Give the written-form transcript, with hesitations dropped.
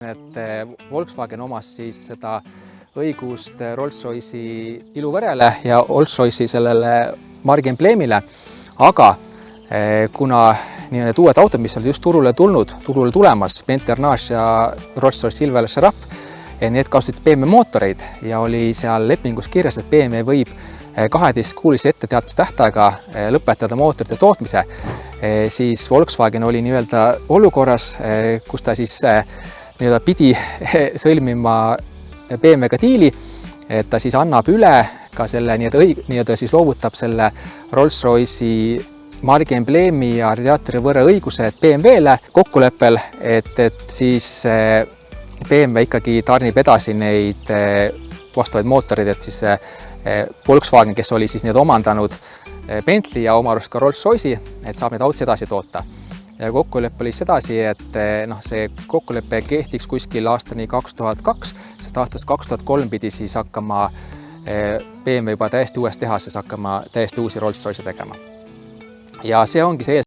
Et Volkswagen omas siis seda õigust Rolls-Royce'i iluvärele ja Rolls-Royce'i sellele margiembleemile, aga kuna need uued autod, mis olid just turule tulemas, Bentley Arnage ja Rolls-Royce Silver Giraffe, need kasutasid BMW mootoreid ja oli seal lepingus kirjas, et BMW võib 12-kuulise etteteatmistähtaega lõpetada mootorite tootmise, siis Volkswagen oli nii-öelda olukorras, kus ta siis pidi sõlmima BMW-ga diili, et ta siis annab üle ka selle siis loovutab selle Rolls-Royce'i margiembleemi ja radiaatori võrra õigused BMW-le kokkuleppel, et siis BMW ikkagi tarnib edasi neid vastavaid mootoreid, et siis Volkswagen, kes oli siis omandanud Bentley ja oma arust ka Rolls-Royce'i, et saab neid autosid edasi toota. Ja kokkulepe oli sedasi, et see kokkulepe kehtiks kuskil aastani 2002, sest aastast 2003 pidi siis hakkama BMW juba täiesti uues tehases hakkama täiesti uusi Rolls-Royce'e tegema. Ja see ongi see